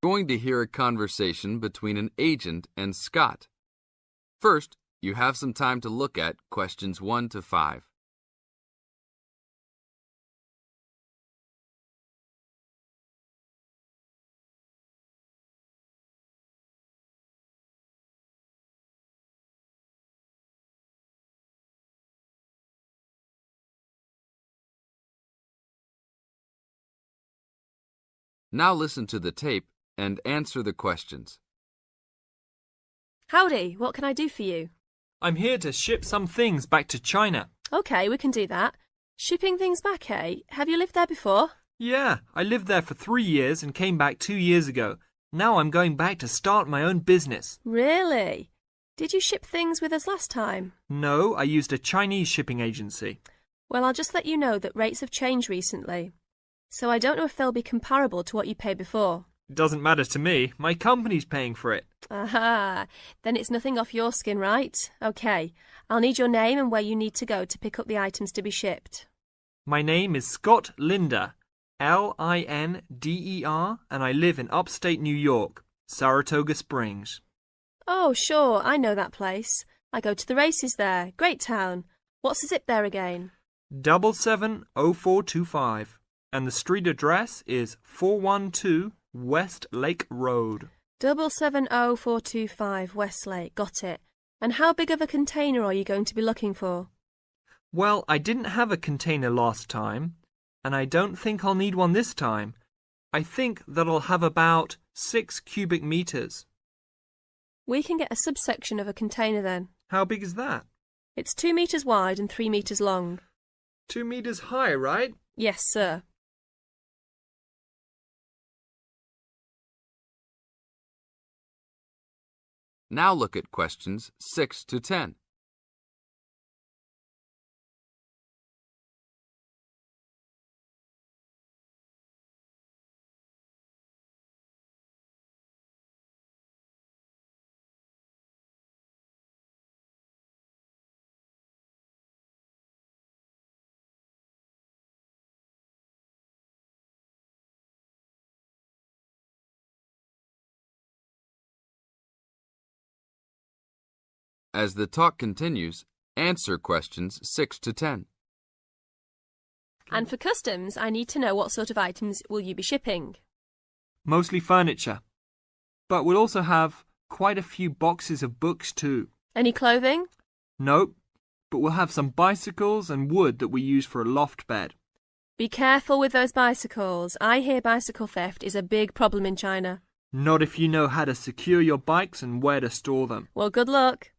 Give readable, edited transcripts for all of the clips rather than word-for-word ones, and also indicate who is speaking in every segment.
Speaker 1: Going to hear a conversation between an agent and Scott. First, you have some time to look at questions 1 to 5. Now listen to the tape and answer the questions.
Speaker 2: Howdy, what can I do for you?
Speaker 3: I'm here to ship some things back to China.
Speaker 2: Okay, we can do that. Shipping things back, eh? Have you lived there before?
Speaker 3: Yeah, I lived there for 3 years and came back 2 years ago. Now I'm going back to start my own business.
Speaker 2: Really? Did you ship things with us last time?
Speaker 3: No, I used a Chinese shipping agency.
Speaker 2: Well, I'll just let you know that rates have changed recently. So I don't know if they'll be comparable to what you paid before.
Speaker 3: It doesn't matter to me. My company's paying for it.
Speaker 2: Aha, then it's nothing off your skin, right? Okay, I'll need your name and where you need to go to pick up the items to be shipped.
Speaker 3: My name is Scott Linder, Linder, and I live in upstate New York, Saratoga Springs.
Speaker 2: Oh, sure, I know that place. I go to the races there. Great town. What's the zip there again?
Speaker 3: 770425, and the street address is 412 West Lake Road.
Speaker 2: 770425 Westlake, got it. And how big of a container are you going to be looking for?
Speaker 3: Well, I didn't have a container last time, and I don't think I'll need one this time. I think that I'll have about 6 cubic meters.
Speaker 2: We can get a subsection of a container then.
Speaker 3: How big is that?
Speaker 2: It's 2 meters wide and 3 meters long.
Speaker 3: 2 meters high, right?
Speaker 2: Yes, sir.
Speaker 1: Now look at questions 6 to 10. As the talk continues, answer questions 6 to 10.
Speaker 2: And for customs, I need to know what sort of items will you be shipping?
Speaker 3: Mostly furniture. But we'll also have quite a few boxes of books too.
Speaker 2: Any clothing?
Speaker 3: Nope, but we'll have some bicycles and wood that we use for a loft bed.
Speaker 2: Be careful with those bicycles. I hear bicycle theft is a big problem in China.
Speaker 3: Not if you know how to secure your bikes and where to store them.
Speaker 2: Well, good luck.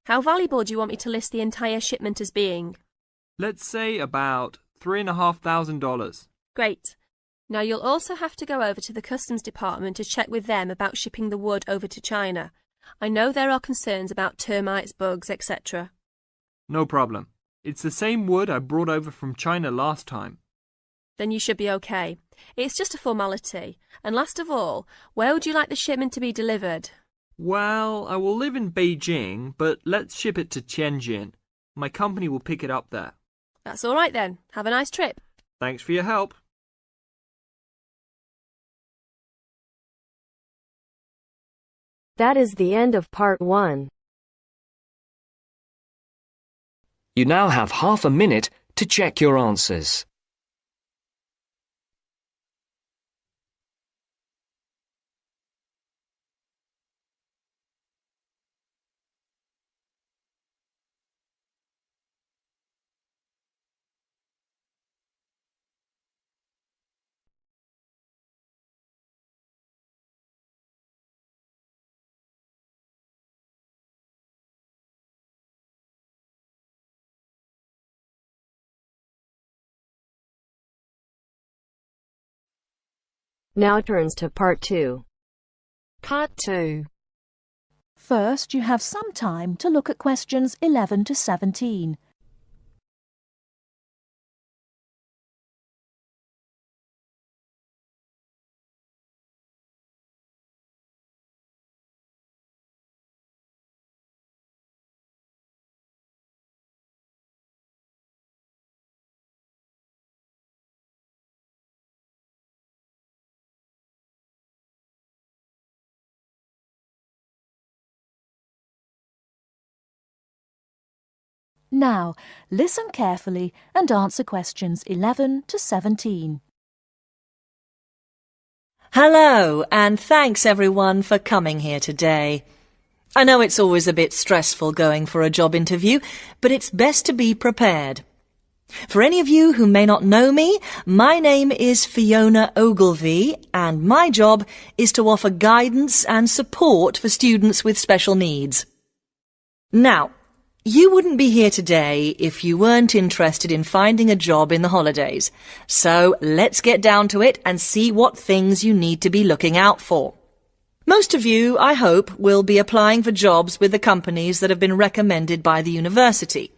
Speaker 2: How valuable do you want me to list the entire shipment as being?
Speaker 3: Let's say about $3,500.
Speaker 2: Great. Now you'll also have to go over to the customs department to check with them about shipping the wood over to China. I know there are concerns about termites, bugs, etc.
Speaker 3: No problem. It's the same wood I brought over from China last time.
Speaker 2: Then you should be okay. It's just a formality. And last of all, where would you like the shipment to be delivered?
Speaker 3: Well, I will live in Beijing, but let's ship it to Tianjin. My company will pick it up there.
Speaker 2: That's all right then. Have a nice trip.
Speaker 3: Thanks for your help.
Speaker 4: That is the end of part 1.
Speaker 5: You now have half a minute to check your answers.
Speaker 4: Now turns to part 2.
Speaker 6: Part 2. First, you have some time to look at questions 11 to 17. Now, listen carefully and answer questions 11 to 17.
Speaker 7: Hello, and thanks everyone for coming here today. I know it's always a bit stressful going for a job interview, but it's best to be prepared. For any of you who may not know me, my name is Fiona Ogilvie, and my job is to offer guidance and support for students with special needs. Now, you wouldn't be here today if you weren't interested in finding a job in the holidays. So let's get down to it and see what things you need to be looking out for. Most of you, I hope, will be applying for jobs with the companies that have been recommended by the university.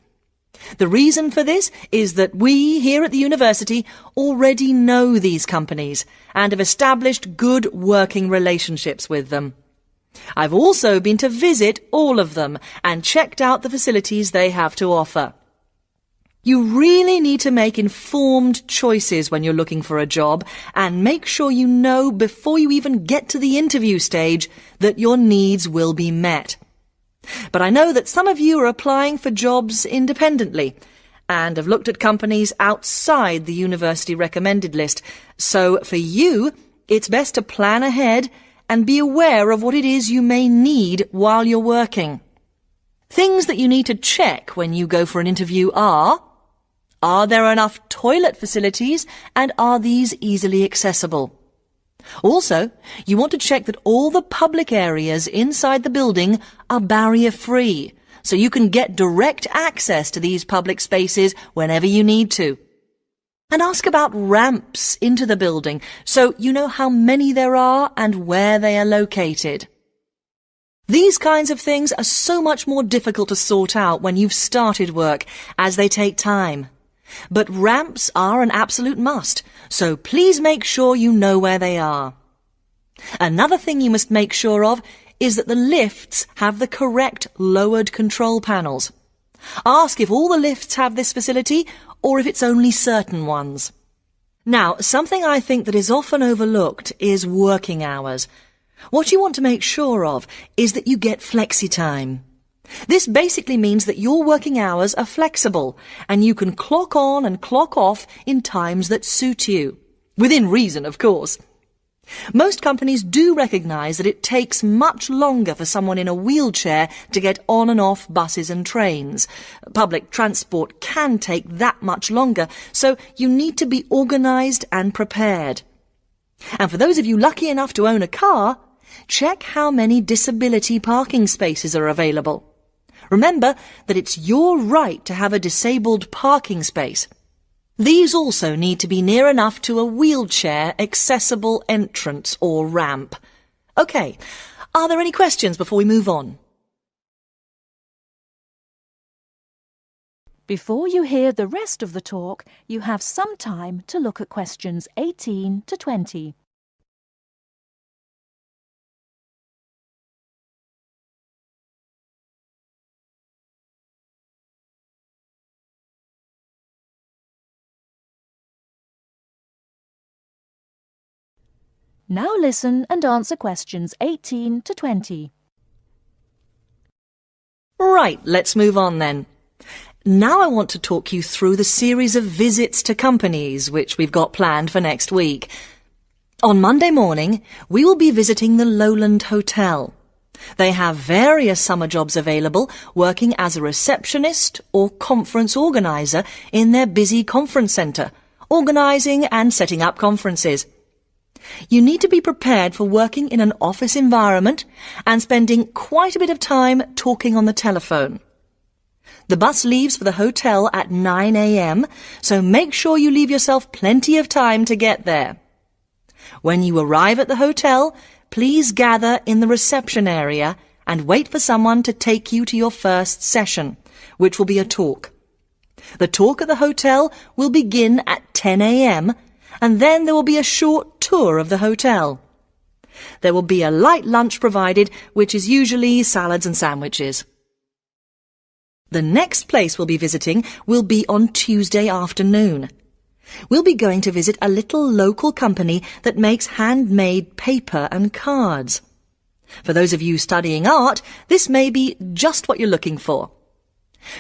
Speaker 7: The reason for this is that we here at the university already know these companies and have established good working relationships with them. I've also been to visit all of them and checked out the facilities they have to offer. You really need to make informed choices when you're looking for a job and make sure you know before you even get to the interview stage that your needs will be met. But I know that some of you are applying for jobs independently and have looked at companies outside the university recommended list. So for you, it's best to plan ahead and be aware of what it is you may need while you're working. Things that you need to check when you go for an interview are there enough toilet facilities and are these easily accessible? Also, you want to check that all the public areas inside the building are barrier-free, so you can get direct access to these public spaces whenever you need to. And ask about ramps into the building, so you know how many there are and where they are located. These kinds of things are so much more difficult to sort out when you've started work, as they take time. But ramps are an absolute must, so please make sure you know where they are. Another thing you must make sure of is that the lifts have the correct lowered control panels. Ask if all the lifts have this facility or if it's only certain ones. Now, something I think that is often overlooked is working hours. What you want to make sure of is that you get flexi time. This basically means that your working hours are flexible and you can clock on and clock off in times that suit you. Within reason, of course. Most companies do recognise that it takes much longer for someone in a wheelchair to get on and off buses and trains. Public transport can take that much longer, so you need to be organised and prepared. And for those of you lucky enough to own a car, check how many disability parking spaces are available. Remember that it's your right to have a disabled parking space. These also need to be near enough to a wheelchair accessible entrance or ramp. OK, are there any questions before we move on?
Speaker 6: Before you hear the rest of the talk, you have some time to look at questions 18 to 20. Now listen and answer questions 18 to 20.
Speaker 7: Right, let's move on then. Now I want to talk you through the series of visits to companies which we've got planned for next week. On Monday morning, we will be visiting the Lowland Hotel. They have various summer jobs available, working as a receptionist or conference organiser in their busy conference centre, organising and setting up conferences. You need to be prepared for working in an office environment and spending quite a bit of time talking on the telephone. The bus leaves for the hotel at 9 a.m, so make sure you leave yourself plenty of time to get there. When you arrive at the hotel, please gather in the reception area and wait for someone to take you to your first session, which will be a talk. The talk at the hotel will begin at 10 a.m, and then there will be a short tour of the hotel. There will be a light lunch provided, which is usually salads and sandwiches. The next place we'll be visiting will be on Tuesday afternoon. We'll be going to visit a little local company that makes handmade paper and cards. For those of you studying art, this may be just what you're looking for.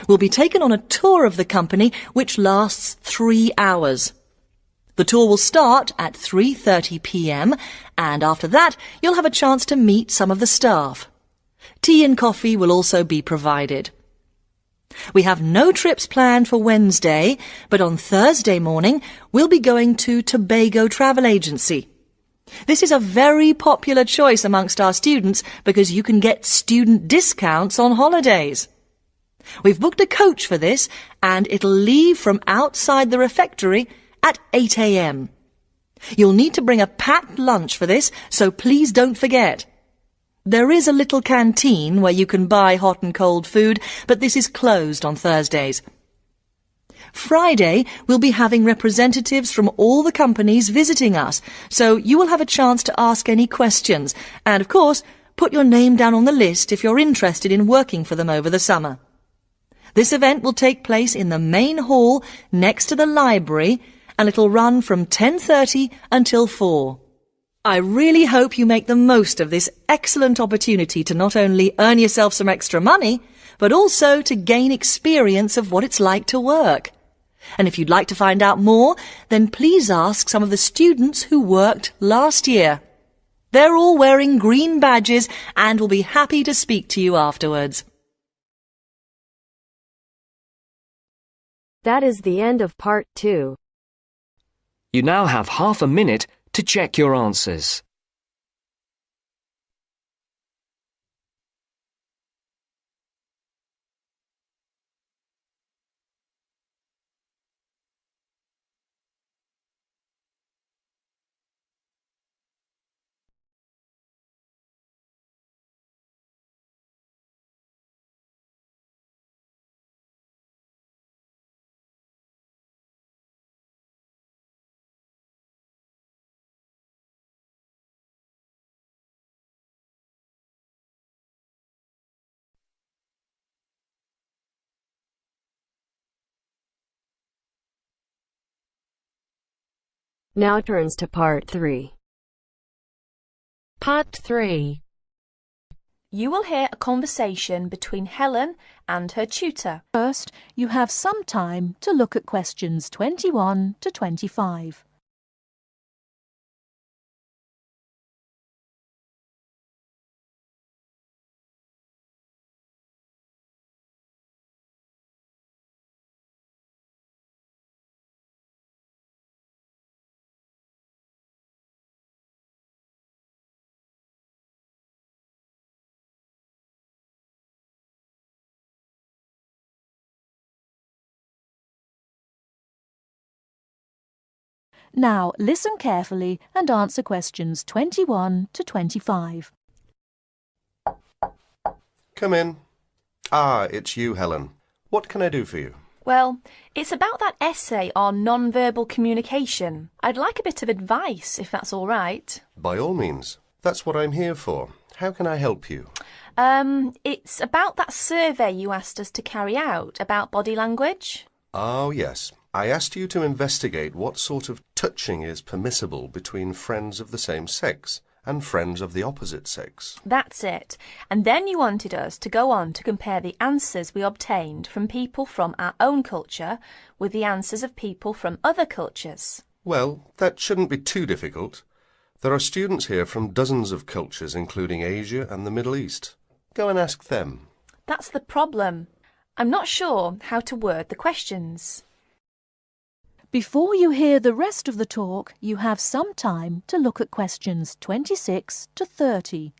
Speaker 7: We'll be taken on a tour of the company which lasts 3 hours. The tour will start at 3:30 p.m. and after that you'll have a chance to meet some of the staff. Tea and coffee will also be provided. We have no trips planned for Wednesday, but on Thursday morning we'll be going to Tobago Travel Agency. This is a very popular choice amongst our students because you can get student discounts on holidays. We've booked a coach for this and it'll leave from outside the refectory at 8 a.m. You'll need to bring a packed lunch for this, so please don't forget. There is a little canteen where you can buy hot and cold food, but this is closed on Thursdays. Friday, we'll be having representatives from all the companies visiting us, so you will have a chance to ask any questions, and of course, put your name down on the list if you're interested in working for them over the summer. This event will take place in the main hall next to the library, and it'll run from 10:30 until 4. I really hope you make the most of this excellent opportunity to not only earn yourself some extra money, but also to gain experience of what it's like to work. And if you'd like to find out more, then please ask some of the students who worked last year. They're all wearing green badges and will be happy to speak to you afterwards.
Speaker 4: That is the end of part 2.
Speaker 5: You now have half a minute to check your answers.
Speaker 4: Now turns to part 3.
Speaker 6: Part 3.
Speaker 2: You will hear a conversation between Helen and her tutor.
Speaker 6: First, you have some time to look at questions 21 to 25. Now listen carefully and answer questions 21 to 25.
Speaker 8: Come in. Ah, it's you, Helen. What can I do for you?
Speaker 2: Well, it's about that essay on non-verbal communication. I'd like a bit of advice, if that's all right.
Speaker 8: By all means. That's what I'm here for. How can I help you?
Speaker 2: It's about that survey you asked us to carry out about body language.
Speaker 8: Oh, yes. I asked you to investigate what sort of touching is permissible between friends of the same sex and friends of the opposite sex.
Speaker 2: That's it. And then you wanted us to go on to compare the answers we obtained from people from our own culture with the answers of people from other cultures.
Speaker 8: Well, that shouldn't be too difficult. There are students here from dozens of cultures, including Asia and the Middle East. Go and ask them.
Speaker 2: That's the problem. I'm not sure how to word the questions.
Speaker 6: Before you hear the rest of the talk, you have some time to look at questions 26 to 30.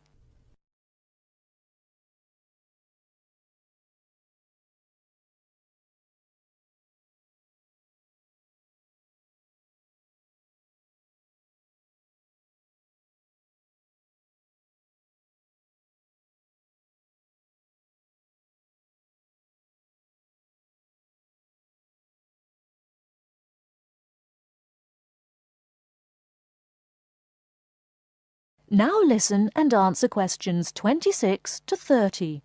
Speaker 6: Now listen and answer questions 26 to 30.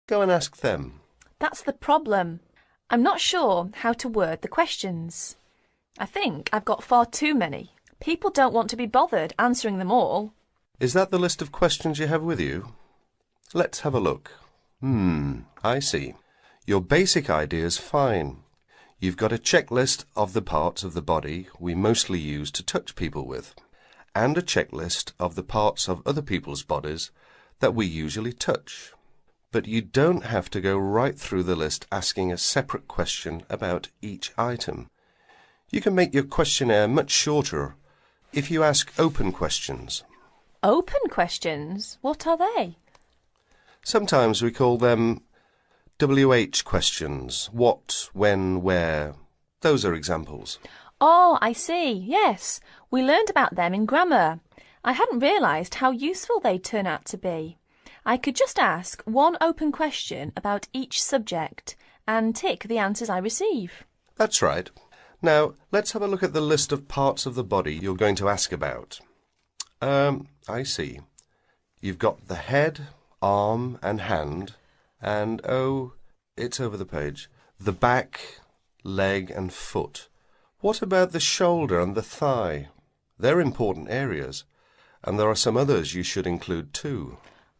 Speaker 8: Go and ask them.
Speaker 2: That's the problem. I'm not sure how to word the questions. I think I've got far too many. People don't want to be bothered answering them all.
Speaker 8: Is that the list of questions you have with you? Let's have a look. I see. Your basic idea is fine. You've got a checklist of the parts of the body we mostly use to touch people with, and a checklist of the parts of other people's bodies that we usually touch. But you don't have to go right through the list asking a separate question about each item. You can make your questionnaire much shorter if you ask open questions.
Speaker 2: Open questions? What are they?
Speaker 8: Sometimes we call them WH questions. What, when, where. Those are examples.
Speaker 2: Oh, I see. Yes, we learned about them in grammar. I hadn't realised how useful they'd turn out to be. I could just ask one open question about each subject and tick the answers I receive.
Speaker 8: That's right. Now, let's have a look at the list of parts of the body you're going to ask about. I see. You've got the head, arm and hand, and, oh, it's over the page, the back, leg and foot. What about the shoulder and the thigh? They're important areas, and there are some others you should include too.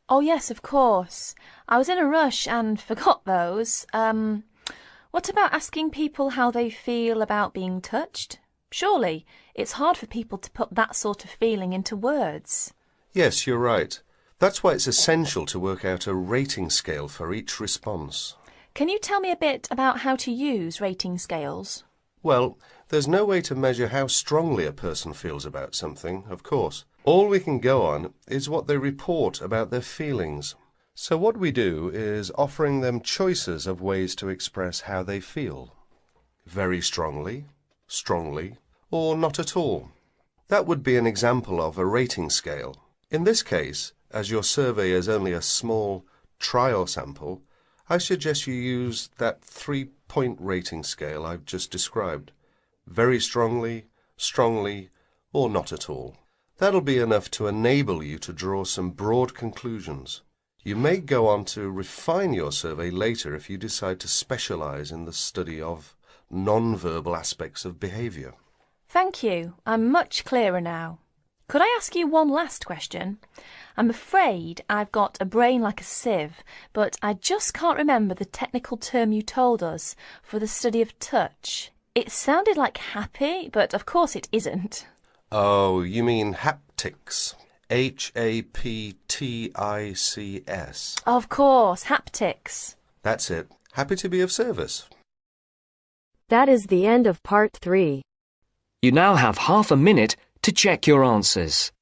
Speaker 2: Oh, yes, of course. I was in a rush and forgot those. What about asking people how they feel about being touched? Surely it's hard for people to put that sort of feeling into words.
Speaker 8: Yes, you're right. That's why it's essential to work out a rating scale for each response.
Speaker 2: Can you tell me a bit about how to use rating scales?
Speaker 8: Well, there's no way to measure how strongly a person feels about something, of course. All we can go on is what they report about their feelings. So what we do is offering them choices of ways to express how they feel. Very strongly, strongly, or not at all. That would be an example of a rating scale. In this case, as your survey is only a small trial sample, I suggest you use that 3-point rating scale I've just described. Very strongly, strongly, or not at all. That'll be enough to enable you to draw some broad conclusions. You may go on to refine your survey later if you decide to specialise in the study of non-verbal aspects of behaviour.
Speaker 2: Thank you. I'm much clearer now. Could I ask you one last question? I'm afraid I've got a brain like a sieve, but I just can't remember the technical term you told us for the study of touch. It sounded like happy, but of course it isn't.
Speaker 8: Oh, you mean haptics. Haptics.
Speaker 2: Of course, haptics.
Speaker 8: That's it. Happy to be of service.
Speaker 4: That is the end of part 3.
Speaker 5: You now have half a minute to check your answers.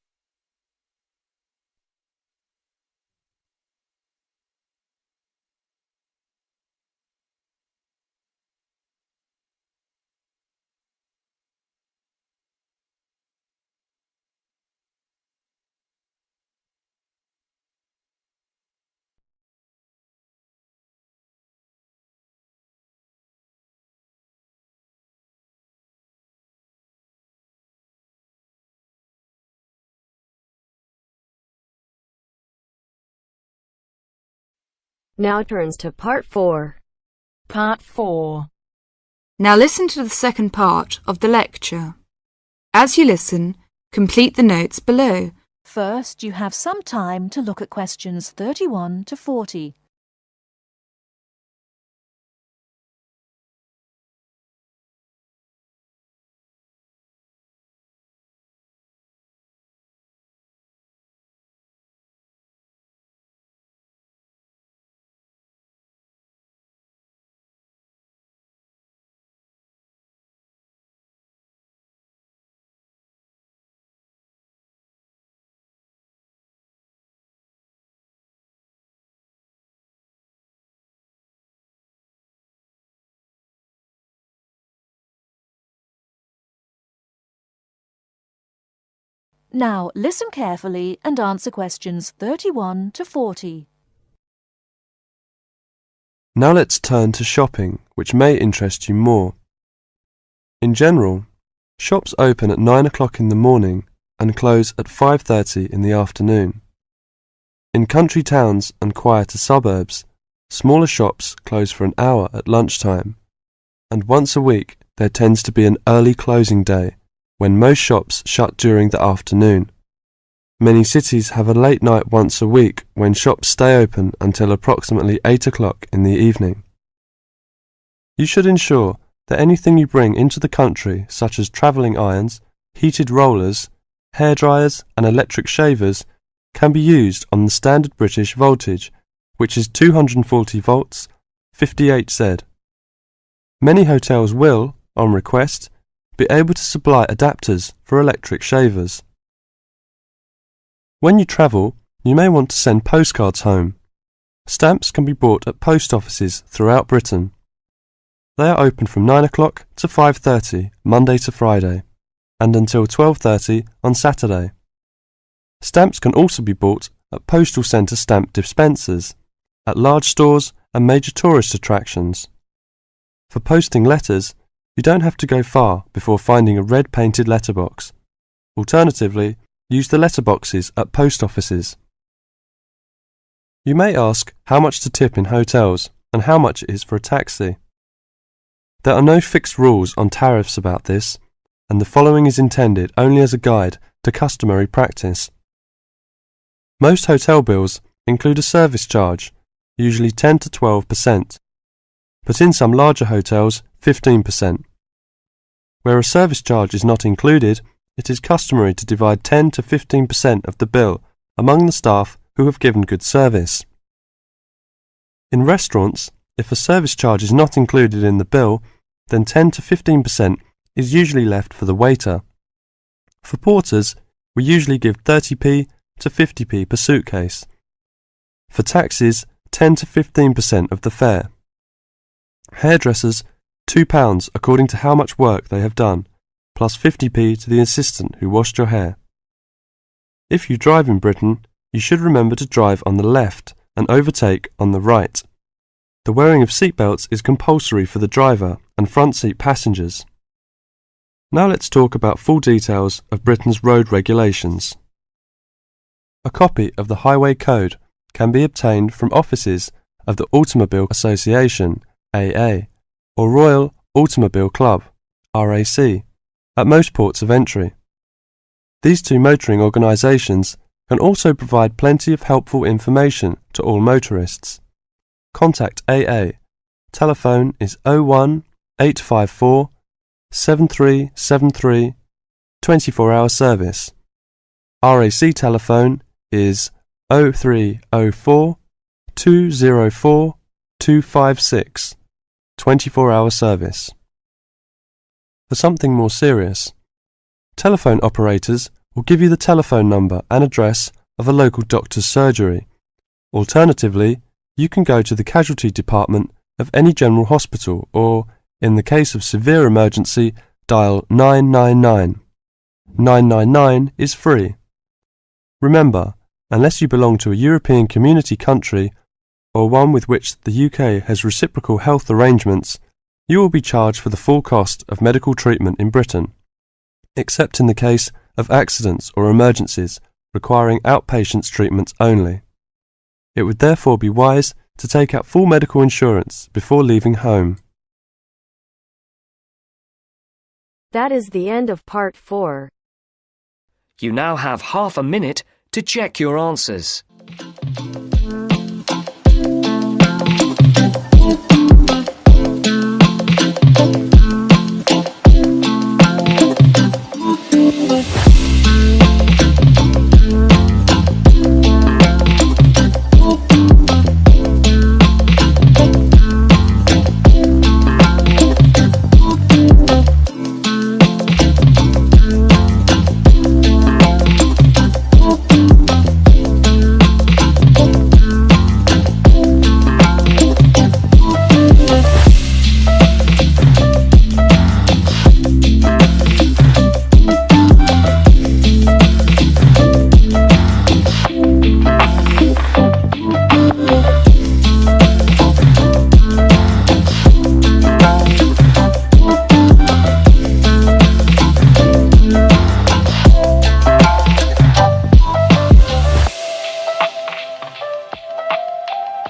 Speaker 4: Now turns to part 4.
Speaker 6: Part 4.
Speaker 9: Now listen to the second part of the lecture. As you listen, complete the notes below.
Speaker 6: First, you have some time to look at questions 31 to 40. Now listen carefully and answer questions 31 to 40.
Speaker 10: Now let's turn to shopping, which may interest you more. In general, shops open at 9 o'clock in the morning and close at 5:30 in the afternoon. In country towns and quieter suburbs, smaller shops close for an hour at lunchtime, and once a week there tends to be an early closing day when most shops shut during the afternoon. Many cities have a late night once a week when shops stay open until approximately 8 o'clock in the evening. You should ensure that anything you bring into the country, such as travelling irons, heated rollers, hairdryers and electric shavers, can be used on the standard British voltage, which is 240 volts, 58Z. Many hotels will, on request, be able to supply adapters for electric shavers. When you travel, you may want to send postcards home. Stamps can be bought at post offices throughout Britain. They are open from 9 o'clock to 5:30 Monday to Friday, and until 12:30 on Saturday. Stamps can also be bought at postal centre stamp dispensers, at large stores and major tourist attractions. For posting letters, you don't have to go far before finding a red painted letterbox. Alternatively, use the letterboxes at post offices. You may ask how much to tip in hotels and how much it is for a taxi. There are no fixed rules on tariffs about this, and the following is intended only as a guide to customary practice. Most hotel bills include a service charge, usually 10 to 12%, but in some larger hotels 15%. Where a service charge is not included, it is customary to divide 10 to 15% of the bill among the staff who have given good service. In restaurants, if a service charge is not included in the bill, then 10 to 15% is usually left for the waiter. For porters, we usually give 30p to 50p per suitcase. For taxis, 10 to 15% of the fare. Hairdressers, £2 according to how much work they have done, plus 50p to the assistant who washed your hair. If you drive in Britain, you should remember to drive on the left and overtake on the right. The wearing of seatbelts is compulsory for the driver and front seat passengers. Now let's talk about full details of Britain's road regulations. A copy of the Highway Code can be obtained from offices of the Automobile Association, AA, or Royal Automobile Club, RAC, at most ports of entry. These two motoring organisations can also provide plenty of helpful information to all motorists. Contact AA. Telephone is 01 854 7373, 24-hour service. RAC telephone is 0304 204 256, 24-hour service. For something more serious, telephone operators will give you the telephone number and address of a local doctor's surgery. Alternatively, you can go to the casualty department of any general hospital or, in the case of severe emergency, dial 999. 999 is free. Remember, unless you belong to a European Community country or one with which the UK has reciprocal health arrangements, you will be charged for the full cost of medical treatment in Britain, except in the case of accidents or emergencies requiring outpatients treatment only. It would therefore be wise to take out full medical insurance before leaving home.
Speaker 4: That is the end of part 4.
Speaker 5: You now have half a minute to check your answers.